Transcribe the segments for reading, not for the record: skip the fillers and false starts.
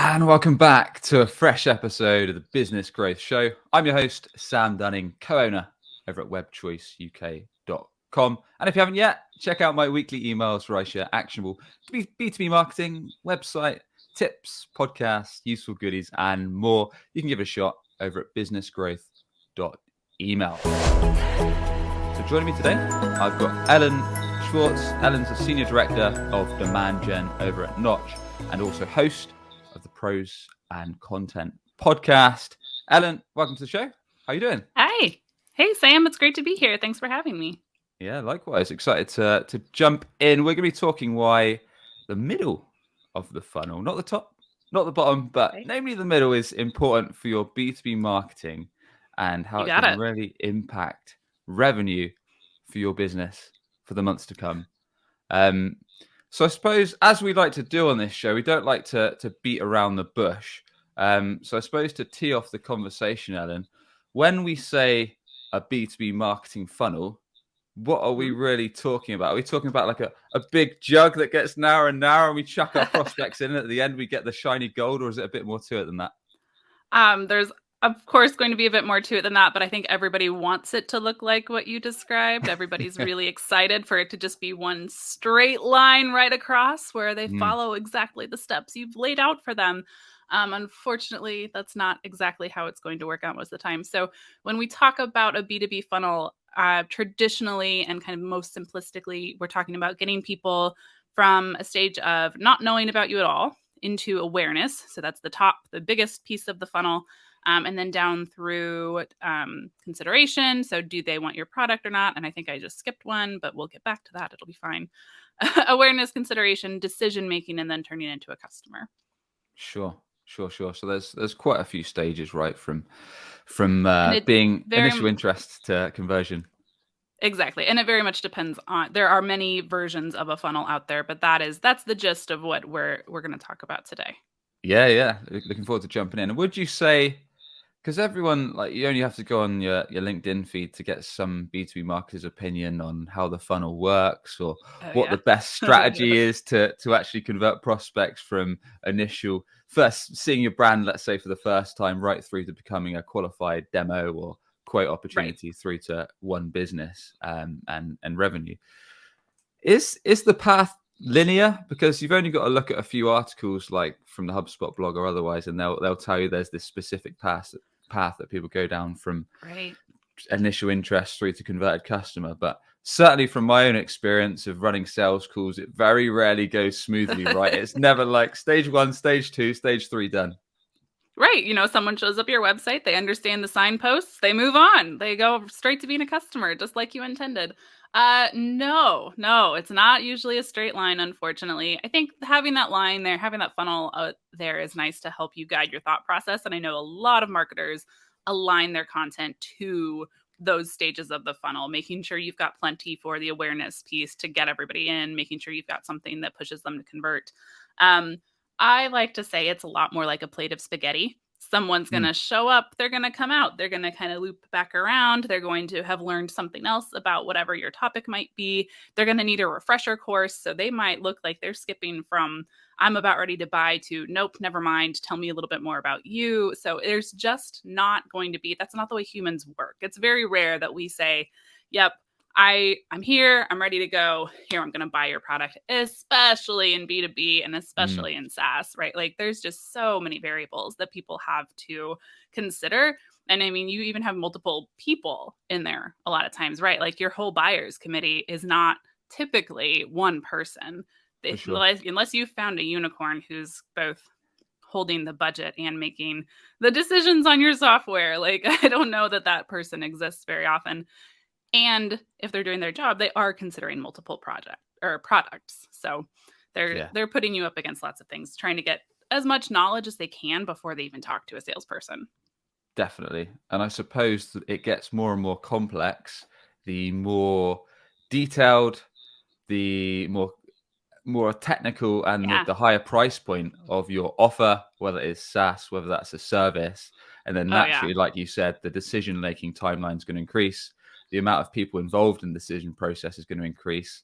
And welcome back to a fresh episode of the Business Growth Show. I'm your host, Sam Dunning, co-owner over at webchoiceuk.com. And if you haven't yet, check out my weekly emails where I share actionable B2B marketing, website tips, podcasts, useful goodies, and more. You can give it a shot over at businessgrowth.email. So joining me today, I've got Ellen Schwartze. Ellen's a Senior Director of Demand Gen over at Knotch and also host of the Pros and Content podcast. Ellen, welcome to the show. How are you doing? Hi. Hey, Sam. It's great to be here. Thanks for having me. Yeah, likewise. Excited to jump in. We're going to be talking why the middle of the funnel, not the top, not the bottom, but namely the middle is important for your B2B marketing and how it can really impact revenue for your business for the months to come. So I suppose, as we like to do on this show, we don't like to beat around the bush. So I suppose to tee off the conversation, Ellen, when we say a B2B marketing funnel, what are we really talking about? Are we talking about like a big jug that gets narrower and narrower and we chuck our prospects in and at the end we get the shiny gold, or is it a bit more to it than that? There's, of course, going to be a bit more to it than that, but I think everybody wants it to look like what you described. Everybody's really excited for it to just be one straight line right across where they follow exactly the steps you've laid out for them. Unfortunately, that's not exactly how it's going to work out most of the time. So when we talk about a B2B funnel, traditionally and kind of most simplistically, we're talking about getting people from a stage of not knowing about you at all into awareness. So that's the top, the biggest piece of the funnel. And then down through consideration. So do they want your product or not? And I think I just skipped one, but we'll get back to that. It'll be fine. Awareness, consideration, decision-making, and then turning into a customer. Sure. So there's quite a few stages, right? From being initial interest to conversion. Exactly. And it very much depends on, there are many versions of a funnel out there, but that's the gist of what we're going to talk about today. Yeah. Looking forward to jumping in. And would you say, because everyone, like, you only have to go on your LinkedIn feed to get some B2B marketer's opinion on how the funnel works or what the best strategy is to actually convert prospects from initial first seeing your brand, let's say for the first time, right through to becoming a qualified demo or quote opportunity through to one business and revenue. Is the path linear? Because you've only got to look at a few articles like from the HubSpot blog or otherwise, and they'll tell you there's this specific path that people go down from initial interest through to converted customer. But certainly from my own experience of running sales calls, it very rarely goes smoothly, right? It's never like stage 1, stage 2, stage 3 done. Right. You know, someone shows up your website, they understand the signposts, they move on. They go straight to being a customer, just like you intended. No, it's not usually a straight line, unfortunately. I think having that line there, having that funnel there is nice to help you guide your thought process. And I know a lot of marketers align their content to those stages of the funnel, making sure you've got plenty for the awareness piece to get everybody in, making sure you've got something that pushes them to convert. I like to say it's a lot more like a plate of spaghetti. Someone's going to show up, they're going to come out, they're going to kind of loop back around, they're going to have learned something else about whatever your topic might be, they're going to need a refresher course, so they might look like they're skipping from I'm about ready to buy to nope, never mind, tell me a little bit more about you. So there's just not going to be, that's not the way humans work. It's very rare that we say, yep, I'm here, I'm ready to go, here, I'm going to buy your product, especially in B2B and especially in SaaS, right? Like there's just so many variables that people have to consider. And I mean, you even have multiple people in there a lot of times, right? Like your whole buyer's committee is not typically one person. Unless you've found a unicorn who's both holding the budget and making the decisions on your software. Like, I don't know that person exists very often. And if they're doing their job, they are considering multiple products. So they're putting you up against lots of things, trying to get as much knowledge as they can before they even talk to a salesperson. Definitely. And I suppose that it gets more and more complex, the more detailed, the more technical and the higher price point of your offer, whether it's SaaS, whether that's a service. And then naturally, like you said, the decision-making timeline is going to increase. The amount of people involved in the decision process is going to increase.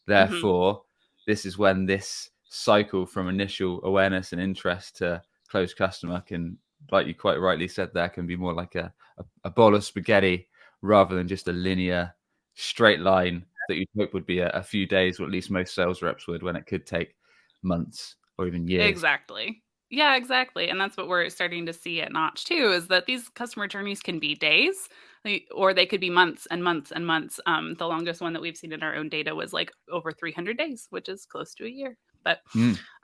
Therefore, this is when this cycle from initial awareness and interest to close customer can, like you quite rightly said there, can be more like a bowl of spaghetti rather than just a linear straight line that you'd hope would be a few days, or at least most sales reps would, when it could take months or even years. Exactly. Yeah, exactly. And that's what we're starting to see at Knotch too, is that these customer journeys can be days, or they could be months and months and months. The longest one that we've seen in our own data was like over 300 days, which is close to a year. But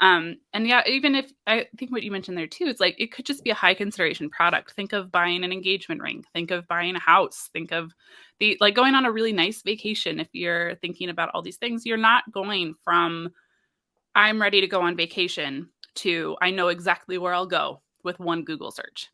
and yeah, even if I think what you mentioned there too, it's like it could just be a high consideration product. Think of buying an engagement ring, think of buying a house, think of the like going on a really nice vacation. If you're thinking about all these things, you're not going from I'm ready to go on vacation to I know exactly where I'll go with one Google search.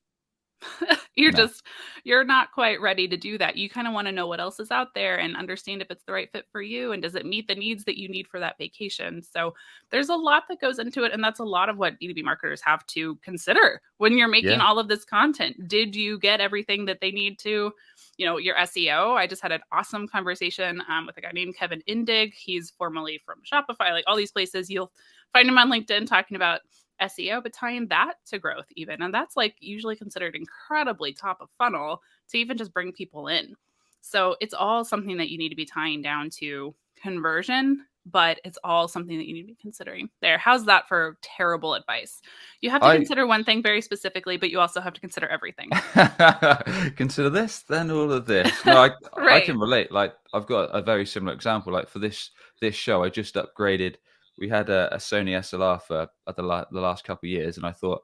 You're not quite ready to do that. You kind of want to know what else is out there and understand if it's the right fit for you and does it meet the needs that you need for that vacation. So there's a lot that goes into it, and that's a lot of what B2B marketers have to consider when you're making all of this content. Did you get everything that they need to, your SEO? I just had an awesome conversation with a guy named Kevin Indig. He's formerly from Shopify, like all these places. You'll find him on LinkedIn talking about SEO, but tying that to growth even. And that's like usually considered incredibly top of funnel to even just bring people in. So it's all something that you need to be tying down to conversion, but it's all something that you need to be considering there. How's that for terrible advice? You have to consider one thing very specifically, but you also have to consider everything. Consider this, then all of this. No, I can relate. Like I've got a very similar example. Like for this show, I just upgraded. We had a Sony SLR for the last couple of years, and I thought,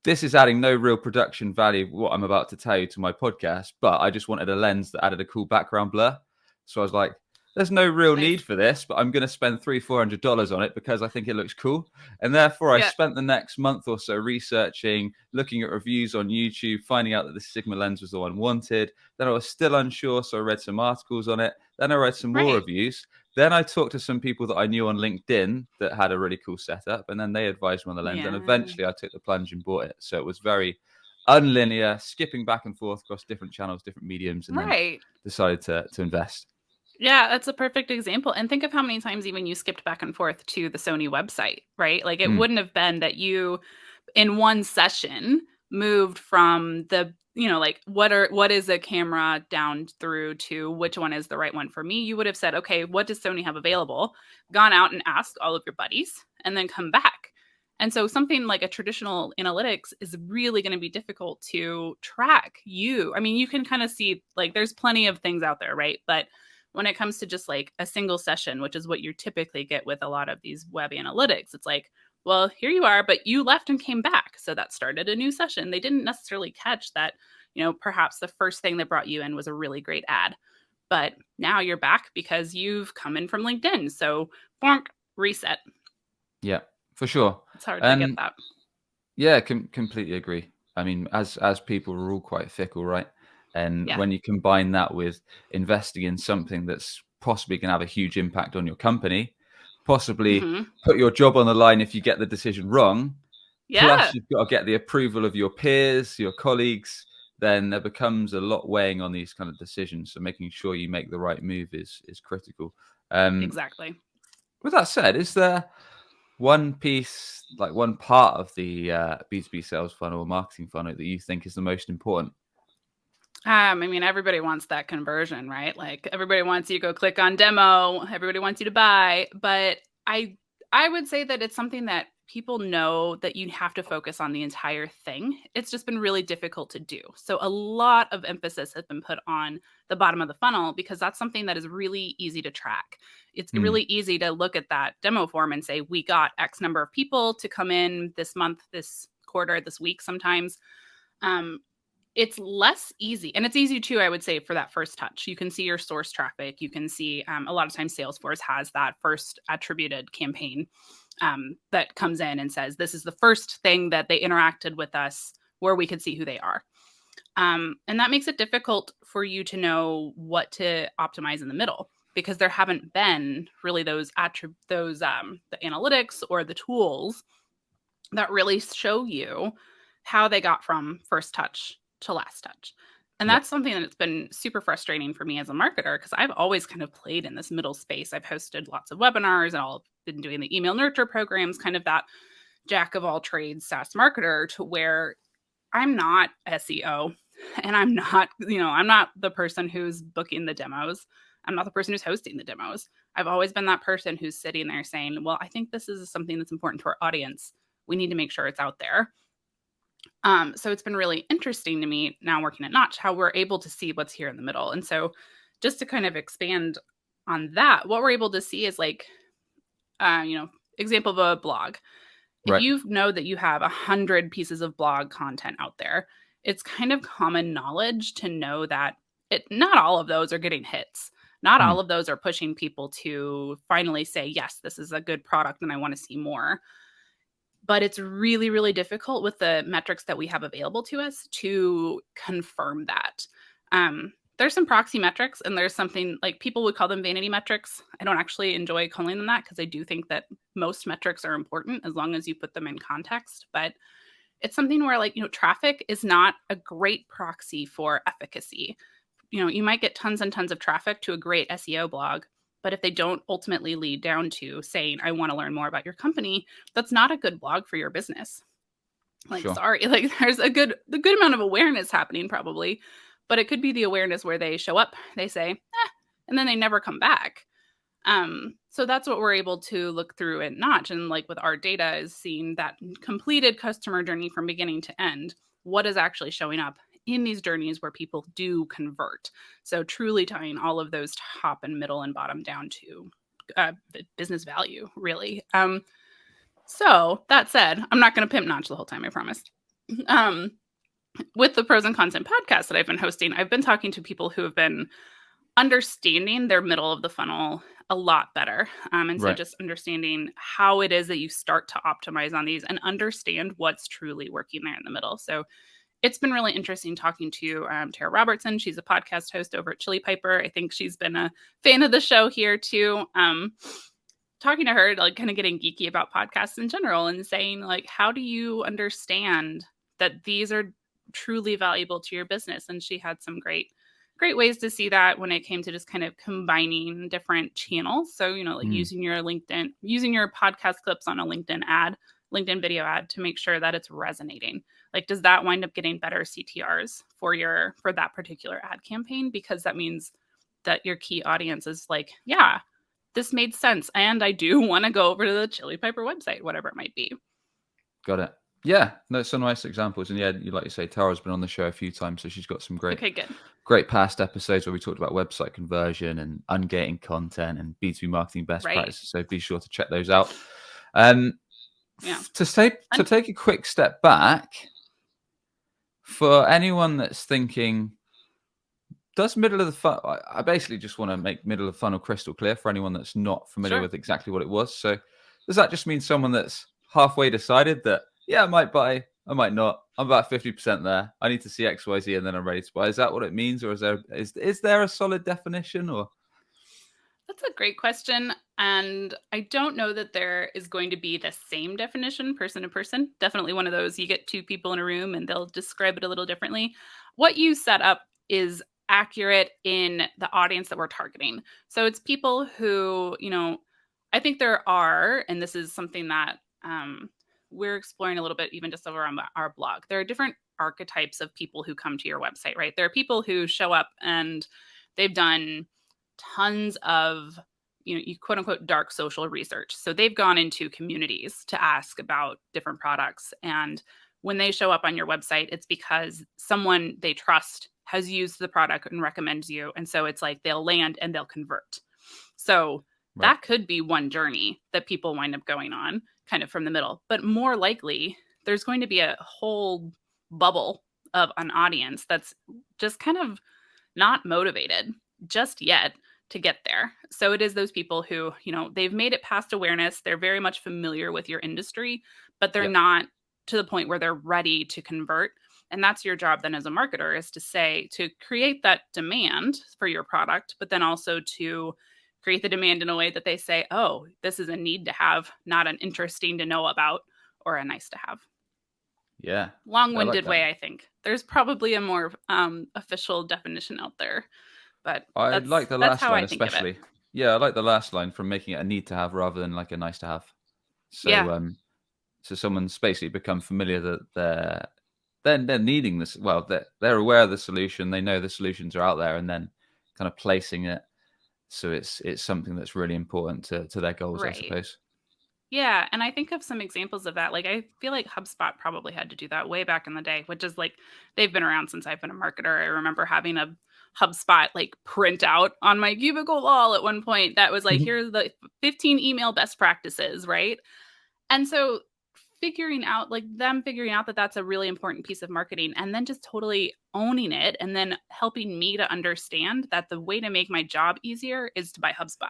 this is adding no real production value, what I'm about to tell you, to my podcast, but I just wanted a lens that added a cool background blur. So I was like, there's no real need for this, but I'm going to spend $300-400 on it because I think it looks cool. And therefore, I spent the next month or so researching, looking at reviews on YouTube, finding out that the Sigma lens was the one wanted. Then I was still unsure, so I read some articles on it. Then I read some more reviews. Then I talked to some people that I knew on LinkedIn that had a really cool setup, and then they advised me on the lens. And eventually I took the plunge and bought it. So it was very unlinear, skipping back and forth across different channels, different mediums, and then decided to invest. Yeah, that's a perfect example. And think of how many times even you skipped back and forth to the Sony website, right? Like it wouldn't have been that you in one session moved from the like what is a camera down through to which one is the right one for me. You would have said, okay, what does Sony have available? Gone out and asked all of your buddies and then come back. And so something like a traditional analytics is really going to be difficult to track you. I mean, you can kind of see like there's plenty of things out there, right? But when it comes to just like a single session, which is what you typically get with a lot of these web analytics, it's like, well, here you are, but you left and came back. So that started a new session. They didn't necessarily catch that, perhaps the first thing that brought you in was a really great ad. But now you're back because you've come in from LinkedIn. So bonk, reset. Yeah, for sure. It's hard to get that. Yeah, completely agree. I mean, as people are all quite fickle, right? And when you combine that with investing in something that's possibly going to have a huge impact on your company, possibly put your job on the line if you get the decision wrong, plus you've got to get the approval of your peers, your colleagues, then there becomes a lot weighing on these kind of decisions. So making sure you make the right move is critical. Exactly. With that said, is there one piece, like one part of the B2B sales funnel or marketing funnel that you think is the most important? I mean, everybody wants that conversion, right? Like everybody wants you to go click on demo. Everybody wants you to buy. But I would say that it's something that people know that you have to focus on the entire thing. It's just been really difficult to do. So a lot of emphasis has been put on the bottom of the funnel because that's something that is really easy to track. It's really easy to look at that demo form and say, we got X number of people to come in this month, this quarter, this week sometimes. It's less easy. And it's easy too, I would say, for that first touch. You can see your source traffic. You can see a lot of times Salesforce has that first attributed campaign that comes in and says, this is the first thing that they interacted with us where we could see who they are. And that makes it difficult for you to know what to optimize in the middle because there haven't been really the analytics or the tools that really show you how they got from first touch to last touch. And that's something that's been super frustrating for me as a marketer because I've always kind of played in this middle space. I've hosted lots of webinars and I've been doing the email nurture programs, kind of that jack of all trades SaaS marketer to where I'm not SEO and I'm not the person who's booking the demos. I'm not the person who's hosting the demos. I've always been that person who's sitting there saying, well, I think this is something that's important to our audience. We need to make sure it's out there. So it's been really interesting to me now working at Knotch, how we're able to see what's here in the middle. And so just to kind of expand on that, what we're able to see is like, example of a blog. If Right. you know that you have 100 pieces of blog content out there, it's kind of common knowledge to know that not all of those are getting hits. Not all of those are pushing people to finally say, yes, this is a good product and I want to see more. But it's really, really difficult with the metrics that we have available to us to confirm that. There's some proxy metrics, and there's something like people would call them vanity metrics. I don't actually enjoy calling them that because I do think that most metrics are important as long as you put them in context. But it's something where traffic is not a great proxy for efficacy. You might get tons and tons of traffic to a great SEO blog, but if they don't ultimately lead down to saying, I want to learn more about your company, that's not a good blog for your business. Sorry, there's a good amount of awareness happening probably, but it could be the awareness where they show up, they say, and then they never come back. So that's what we're able to look through at Knotch. And with our data is seeing that completed customer journey from beginning to end, what is actually showing up in these journeys where people do convert. So truly tying all of those top and middle and bottom down to business value, really. So that said, I'm not going to pimp Knotch the whole time, I promised. With the Pros and Content podcast that I've been hosting, I've been talking to people who have been understanding their middle of the funnel a lot better. So just understanding how it is that you start to optimize on these and understand what's truly working there in the middle. So it's been really interesting talking to Tara Robertson. She's a podcast host over at Chili Piper. I think she's been a fan of the show here too. Talking to her, kind of getting geeky about podcasts in general and saying, how do you understand that these are truly valuable to your business? And she had some great ways to see that when it came to just kind of combining different channels. So, using your podcast clips on a LinkedIn video ad to make sure that it's resonating. Does that wind up getting better CTRs for that particular ad campaign? Because that means that your key audience is yeah, this made sense. And I do want to go over to the Chili Piper website, whatever it might be. Got it. Yeah, that's some nice examples. And yeah, like you say, Tara's been on the show a few times, so she's got some great past episodes where we talked about website conversion and ungating content and B2B marketing best practices. So be sure to check those out. To take a quick step back, for anyone that's thinking, does middle of the funnel, I basically just want to make middle of funnel crystal clear for anyone that's not familiar with exactly what it was. So does that just mean someone that's halfway decided that, yeah, I might buy, I might not, I'm about 50% there, I need to see XYZ and then I'm ready to buy? Is that what it means? Or is there a solid definition? Or that's a great question. And I don't know that there is going to be the same definition person to person. Definitely one of those, you get two people in a room and they'll describe it a little differently. What you set up is accurate in the audience that we're targeting. So it's people who, I think there are, and this is something that we're exploring a little bit even just over on our blog. There are different archetypes of people who come to your website, right? There are people who show up and they've done tons of, you quote unquote dark social research. So they've gone into communities to ask about different products. And when they show up on your website, it's because someone they trust has used the product and recommends you. And so it's they'll land and they'll convert. So that could be one journey that people wind up going on kind of from the middle. But more likely, there's going to be a whole bubble of an audience that's just kind of not motivated just yet to get there. So it is those people who, they've made it past awareness. They're very much familiar with your industry, but they're not to the point where they're ready to convert. And that's your job then as a marketer, is to create that demand for your product, but then also to create the demand in a way that they say, oh, this is a need to have, not an interesting to know about or a nice to have. Yeah. Long-winded way, I think. There's probably a more official definition out there. But I like the last line especially. Yeah, I like the last line, from making it a need to have rather than a nice to have. So So someone's basically become familiar that they're needing this. Well, they're aware of the solution. They know the solutions are out there, and then kind of placing it. So it's something that's really important to their goals, I Right. suppose. Yeah, and I think of some examples of that. Like I feel like HubSpot probably had to do that way back in the day, which is like they've been around since I've been a marketer. I remember having a HubSpot like print out on my cubicle wall at one point that was like, Mhm. here's the 15 email best practices, right? And so figuring out that that's a really important piece of marketing and then just totally owning it and then helping me to understand that the way to make my job easier is to buy HubSpot,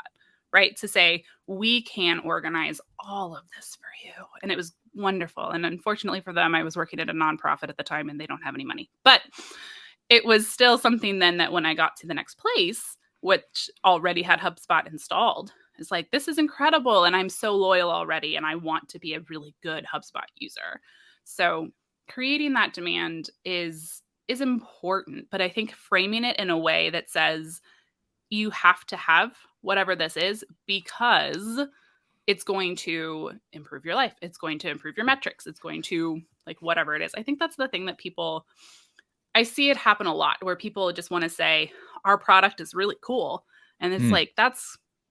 right? To say, we can organize all of this for you. And it was wonderful. And unfortunately for them, I was working at a nonprofit at the time and they don't have any money. But it was still something then that when I got to the next place, which already had HubSpot installed, it's like, this is incredible. And I'm so loyal already. And I want to be a really good HubSpot user. So creating that demand is important. But I think framing it in a way that says you have to have whatever this is because it's going to improve your life. It's going to improve your metrics. It's going to like whatever it is. I think that's the thing that I see it happen a lot where people just want to say, our product is really cool. And it's Mm. like,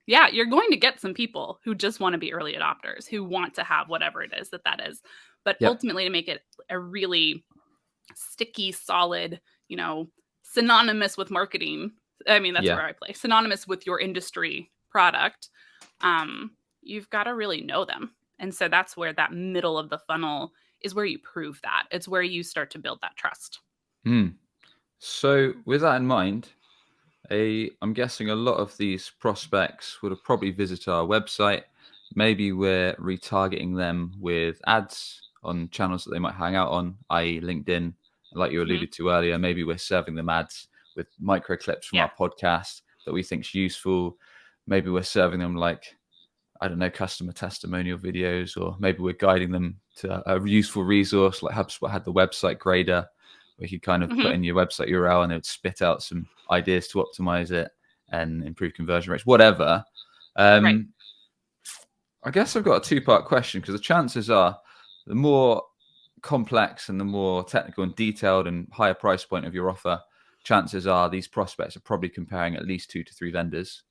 yeah, you're going to get some people who just want to be early adopters, who want to have whatever it is that is. But Yep. ultimately, to make it a really sticky, solid, synonymous with marketing. I mean, that's Yeah. where I play. Synonymous with your industry product. You've got to really know them. And so that's where that middle of the funnel is where you prove that. It's where you start to build that trust. Mm. So with that in mind, I'm guessing a lot of these prospects would have probably visited our website. Maybe we're retargeting them with ads on channels that they might hang out on, i.e. LinkedIn, like you alluded to earlier. Maybe we're serving them ads with micro clips from our podcast that we think is useful. Maybe we're serving them like, I don't know, customer testimonial videos, or maybe we're guiding them to a useful resource like HubSpot had the website grader, where you kind of put in your website URL and it would spit out some ideas to optimize it and improve conversion rates, whatever. Right. I guess I've got a two-part question, because the chances are the more complex and the more technical and detailed and higher price point of your offer, chances are these prospects are probably comparing at least 2 to 3 vendors.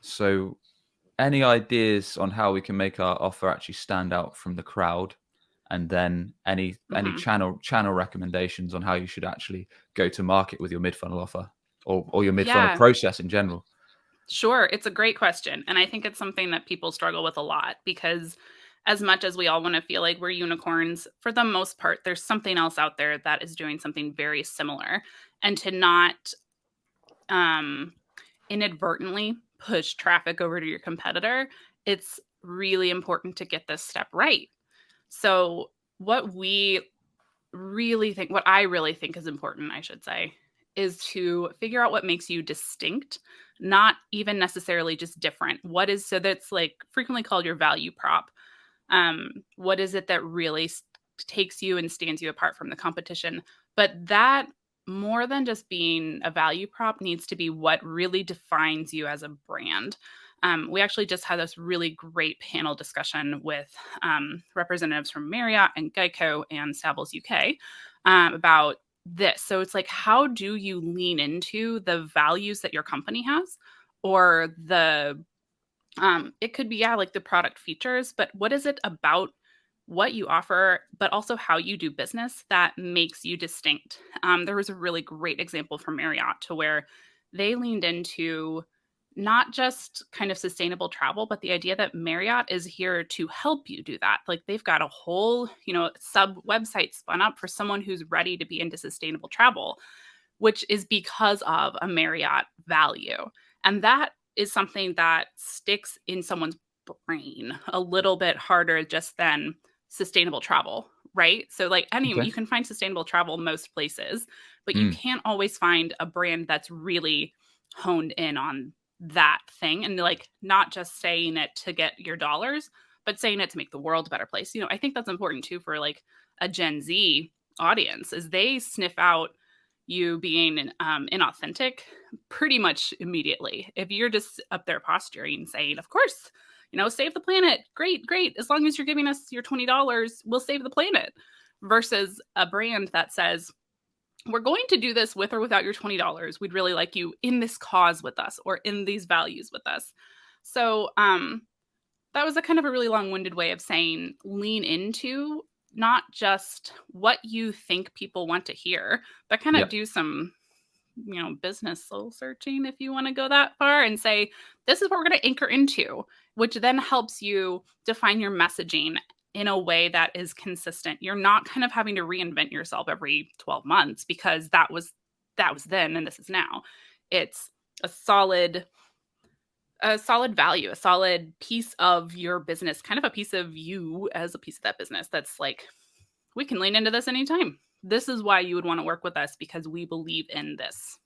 So any ideas on how we can make our offer actually stand out from the crowd? And then any channel recommendations on how you should actually go to market with your mid-funnel offer or your mid-funnel process in general? Sure. It's a great question. And I think it's something that people struggle with a lot because as much as we all want to feel like we're unicorns, for the most part, there's something else out there that is doing something very similar. And to not inadvertently push traffic over to your competitor, it's really important to get this step right. So what I really think is important, I should say, is to figure out what makes you distinct, not even necessarily just different. So that's like frequently called your value prop. What is it that really takes you and stands you apart from the competition? But that, more than just being a value prop, needs to be what really defines you as a brand. We actually just had this really great panel discussion with representatives from Marriott and Geico and Savills UK about this. So it's like, how do you lean into the values that your company has, or it could be, like the product features, but what is it about what you offer, but also how you do business that makes you distinct? There was a really great example from Marriott to where they leaned into not just kind of sustainable travel, but the idea that Marriott is here to help you do that. Like they've got a whole, sub website spun up for someone who's ready to be into sustainable travel, which is because of a Marriott value. And that is something that sticks in someone's brain a little bit harder just than sustainable travel, right? So like you can find sustainable travel most places, but you can't always find a brand that's really honed in on that thing and like not just saying it to get your dollars, but saying it to make the world a better place. I think that's important too for like a Gen Z audience, is they sniff out you being inauthentic pretty much immediately. If you're just up there posturing saying, of course, save the planet. Great, great. As long as you're giving us your $20, we'll save the planet. Versus a brand that says, we're going to do this with or without your $20. We'd really like you in this cause with us or in these values with us. So that was a kind of a really long-winded way of saying lean into not just what you think people want to hear, but kind of do some business soul searching, if you want to go that far, and say, this is what we're going to anchor into, which then helps you define your messaging in a way that is consistent. You're not kind of having to reinvent yourself every 12 months because that was then and this is now. It's a solid value, a solid piece of your business, kind of a piece of you as a piece of that business that's like, we can lean into this anytime. This is why you would want to work with us, because we believe in this.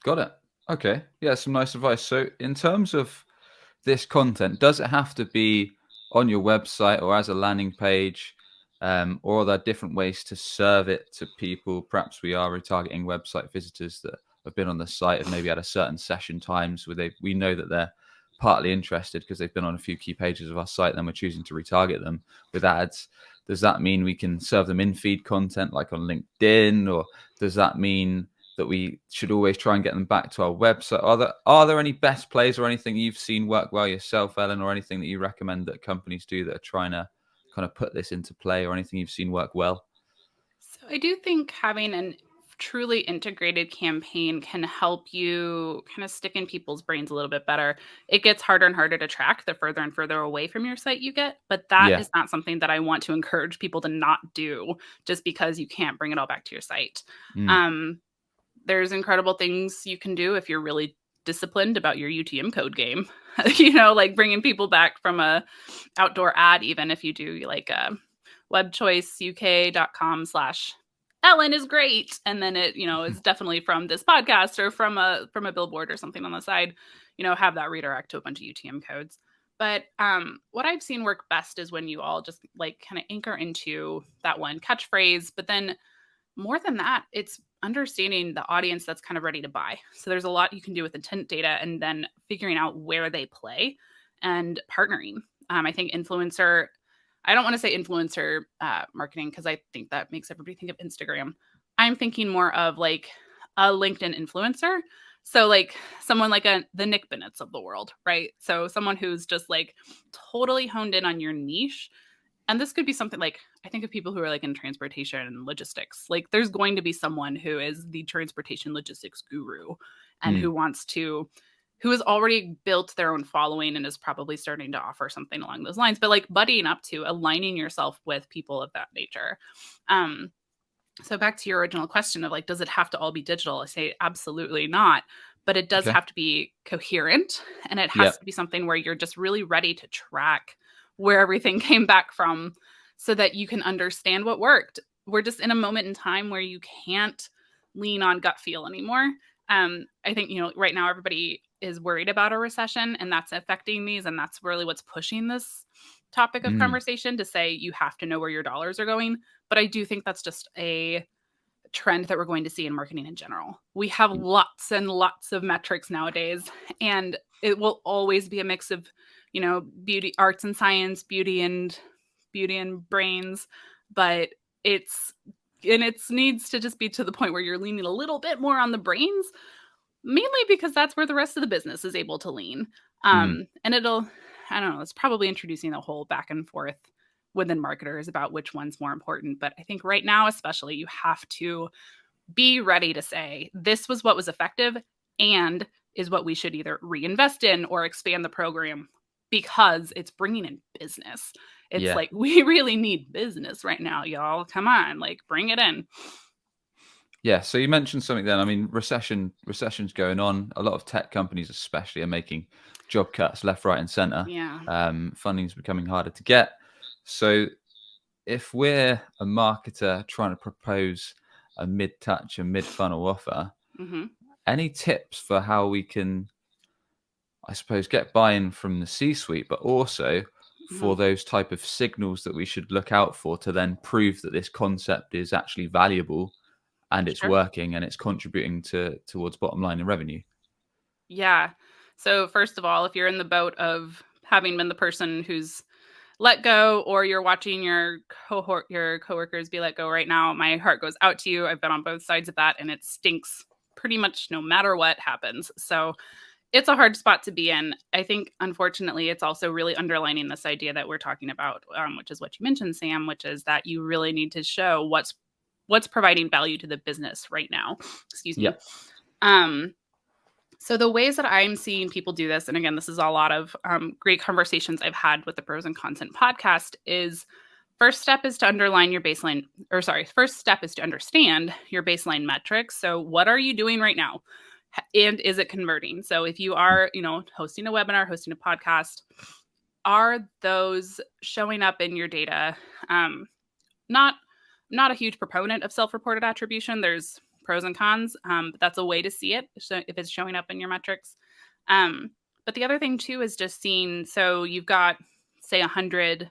Got it. Okay. Yeah, some nice advice. So in terms of this content, does it have to be on your website or as a landing page, or are there different ways to serve it to people? Perhaps we are retargeting website visitors that have been on the site and maybe at a certain session times where we know that they're partly interested because they've been on a few key pages of our site, then we're choosing to retarget them with ads. Does that mean we can serve them in feed content like on LinkedIn, or does that mean that we should always try and get them back to our website? Are there any best plays or anything you've seen work well yourself, Ellen, or anything that you recommend that companies do that are trying to kind of put this into play, or anything you've seen work well? So I do think having an truly integrated campaign can help you kind of stick in people's brains a little bit better. It gets harder and harder to track the further and further away from your site you get, but that is not something that I want to encourage people to not do just because you can't bring it all back to your site. There's incredible things you can do if you're really disciplined about your UTM code game, like bringing people back from a outdoor ad, even if you do like webchoiceuk.com/Ellen is great. And then it, is definitely from this podcast or from a billboard or something on the side, have that redirect to a bunch of UTM codes. But what I've seen work best is when you all just like kind of anchor into that one catchphrase, but then more than that, it's understanding the audience that's kind of ready to buy. So there's a lot you can do with intent data and then figuring out where they play and partnering. I think influencer, I don't want to say influencer marketing because I think that makes everybody think of Instagram. I'm thinking more of like a LinkedIn influencer. So like someone like the Nick Bennett's of the world, right? So someone who's just like totally honed in on your niche. And this could be something like, I think of people who are like in transportation and logistics. Like there's going to be someone who is the transportation logistics guru and who has already built their own following and is probably starting to offer something along those lines, but like buddying up to aligning yourself with people of that nature. So back to your original question of like, does it have to all be digital? I say absolutely not, but it does have to be coherent, and it has to be something where you're just really ready to track where everything came back from so that you can understand what worked. We're just in a moment in time where you can't lean on gut feel anymore. I think, right now everybody is worried about a recession, and that's affecting these. And that's really what's pushing this topic of conversation to say you have to know where your dollars are going. But I do think that's just a trend that we're going to see in marketing in general. We have lots and lots of metrics nowadays, and it will always be a mix of beauty, arts and science, beauty and brains, but it needs to just be to the point where you're leaning a little bit more on the brains, mainly because that's where the rest of the business is able to lean. And it's probably introducing a whole back and forth within marketers about which one's more important. But I think right now, especially, you have to be ready to say, this was what was effective and is what we should either reinvest in or expand the program, because it's bringing in business. It's like, we really need business right now, y'all. Come on, like bring it in. Yeah. So you mentioned something then. I mean, recession's going on. A lot of tech companies especially are making job cuts left, right, and center. Funding's becoming harder to get. So if we're a marketer trying to propose a mid-touch and mid-funnel offer, any tips for how we can, I suppose, get buy-in from the C-suite, but also for those type of signals that we should look out for to then prove that this concept is actually valuable and it's working and it's contributing towards bottom line and revenue? Yeah. So first of all, if you're in the boat of having been the person who's let go, or you're watching your coworkers be let go right now, my heart goes out to you. I've been on both sides of that, and it stinks pretty much no matter what happens. So it's a hard spot to be in. I think, unfortunately, it's also really underlining this idea that we're talking about, which is what you mentioned, Sam, which is that you really need to show what's providing value to the business right now. Excuse me. Yep. So the ways that I'm seeing people do this, and again, this is a lot of great conversations I've had with the Pros and Content podcast, is first step is to understand your baseline metrics. So what are you doing right now? And is it converting? So if you are, hosting a webinar, hosting a podcast, are those showing up in your data? Not a huge proponent of self-reported attribution. There's pros and cons, but that's a way to see it if it's showing up in your metrics. But the other thing too is just seeing, so you've got, say, 100,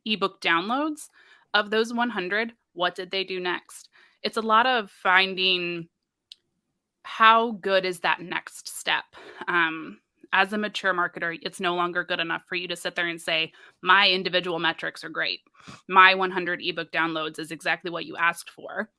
ebook downloads. Of those 100, what did they do next? It's a lot of finding how good is that next step. As a mature marketer, it's no longer good enough for you to sit there and say, my individual metrics are great. My 100 ebook downloads is exactly what you asked for.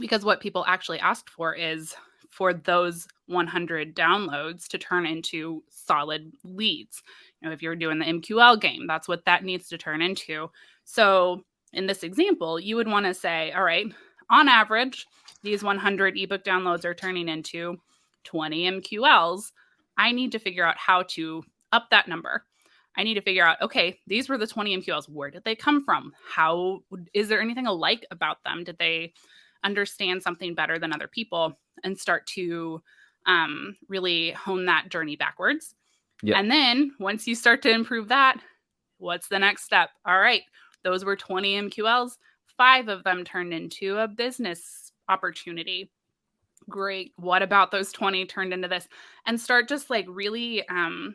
Because what people actually asked for is for those 100 downloads to turn into solid leads. If you're doing the MQL game, that's what that needs to turn into. So in this example, you would want to say, all right, on average, these 100 ebook downloads are turning into 20 MQLs. I need to figure out how to up that number. I need to figure out, okay, these were the 20 MQLs. Where did they come from? Is there anything alike about them? Did they understand something better than other people? And start to really hone that journey backwards. Yep. And then once you start to improve that, what's the next step? All right, those were 20 MQLs. 5 of them turned into a business opportunity. Great. What about those 20 turned into this? And start just like really I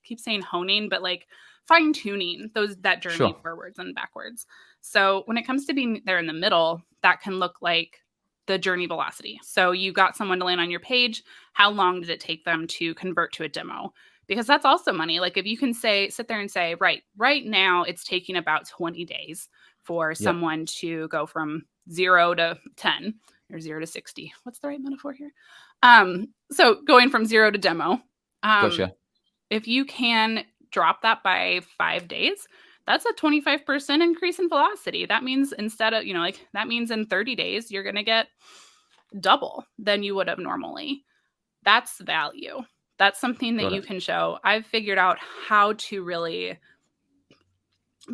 keep saying honing, but like fine tuning that journey forwards and backwards. So when it comes to being there in the middle, that can look like the journey velocity. So you got someone to land on your page. How long did it take them to convert to a demo? Because that's also money. Like if you can sit there and say, right now it's taking about 20 days for someone to go from 0 to 10 or 0 to 60. What's the right metaphor here? So going from 0 to demo. Gotcha. If you can drop that by 5 days, that's a 25% increase in velocity. That means instead of, that means in 30 days, you're going to get double than you would have normally. That's value. That's something that you can show. I've figured out how to really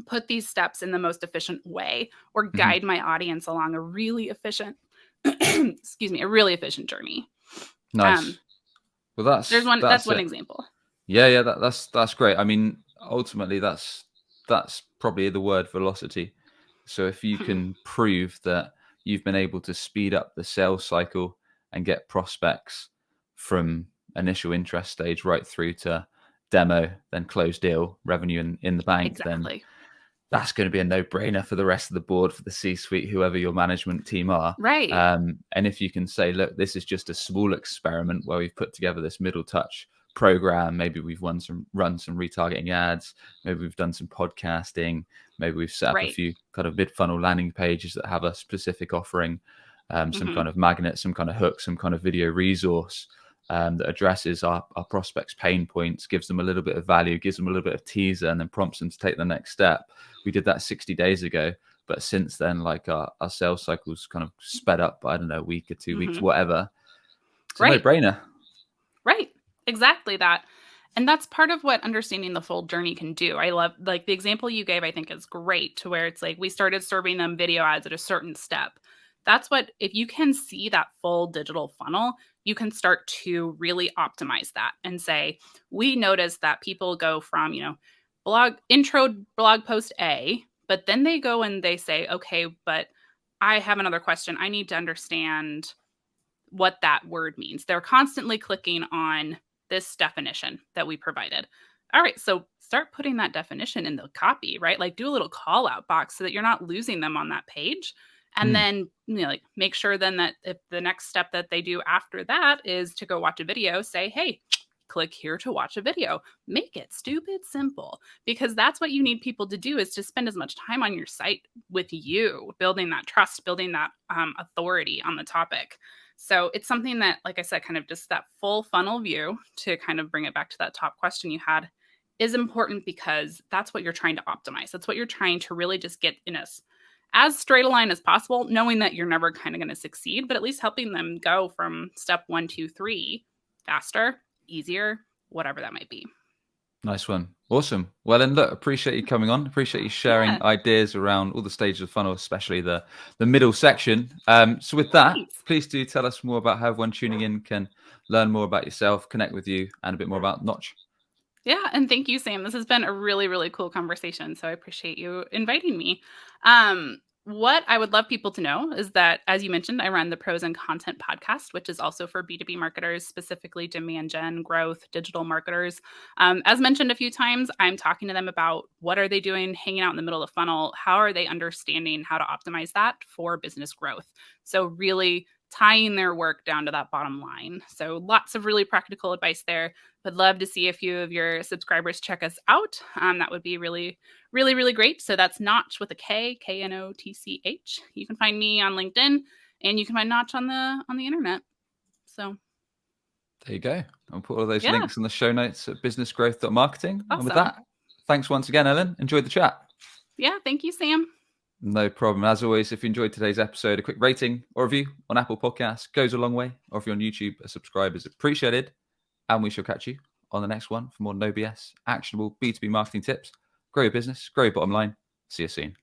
put these steps in the most efficient way or guide my audience along a really efficient, a really efficient journey. Nice. Well, that's one example. Yeah. That's great. I mean, ultimately that's probably the word velocity. So if you can prove that you've been able to speed up the sales cycle and get prospects from initial interest stage right through to demo, then close deal, revenue in the bank, then that's going to be a no-brainer for the rest of the board, for the C-suite, whoever your management team are. Right. And if you can say, look, this is just a small experiment where we've put together this middle touch program. Maybe we've run some retargeting ads. Maybe we've done some podcasting. Maybe we've set up a few kind of mid-funnel landing pages that have a specific offering, some kind of magnet, some kind of hook, some kind of video resource that addresses our prospects' pain points, gives them a little bit of value, gives them a little bit of teaser, and then prompts them to take the next step. We did that 60 days ago, but since then, like our sales cycles kind of sped up by, I don't know, a week or 2 weeks, whatever. It's a no-brainer. Right. Exactly that. And that's part of what understanding the full journey can do. I love, like, the example you gave, I think is great, to where it's like we started serving them video ads at a certain step. That's what, if you can see that full digital funnel, you can start to really optimize that and say, we noticed that people go from, intro blog post A, but then they go and they say, okay, but I have another question. I need to understand what that word means. They're constantly clicking on this definition that we provided. All right, so start putting that definition in the copy, right? Like do a little call out box so that you're not losing them on that page. And then, make sure then that if the next step that they do after that is to go watch a video, say, hey, click here to watch a video. Make it stupid simple, because that's what you need people to do, is to spend as much time on your site with you, building that trust, building that authority on the topic. So it's something that, like I said, kind of just that full funnel view, to kind of bring it back to that top question you had, is important, because that's what you're trying to optimize. That's what you're trying to really just get in as straight a line as possible, knowing that you're never kind of going to succeed, but at least helping them go from step 1, 2, 3 faster, easier, whatever that might be. Nice one. Awesome. Well, then, look, appreciate you coming on. Appreciate you sharing ideas around all the stages of the funnel, especially the middle section. So with that, please do tell us more about how everyone tuning in can learn more about yourself, connect with you, and a bit more about Knotch. Yeah, and thank you, Sam. This has been a really, really cool conversation, so I appreciate you inviting me. What I would love people to know is that, as you mentioned, I run the Pros and Content podcast, which is also for B2B marketers, specifically demand gen, growth, digital marketers. As mentioned a few times, I'm talking to them about what are they doing, hanging out in the middle of the funnel, how are they understanding how to optimize that for business growth. So really tying their work down to that bottom line. So lots of really practical advice there. Would love to see a few of your subscribers check us out. That would be really, really, really great. So that's Knotch with a K, Knotch. You can find me on LinkedIn, and you can find Knotch on the internet. So there you go. I'll put all those links in the show notes at businessgrowth.marketing. Awesome. And with that, thanks once again, Ellen. Enjoyed the chat. Yeah, thank you, Sam. No problem. As always, if you enjoyed today's episode, a quick rating or review on Apple Podcasts goes a long way. Or if you're on YouTube, a subscribe is appreciated. And we shall catch you on the next one for more no BS, actionable B2B marketing tips. Grow your business, grow your bottom line. See you soon.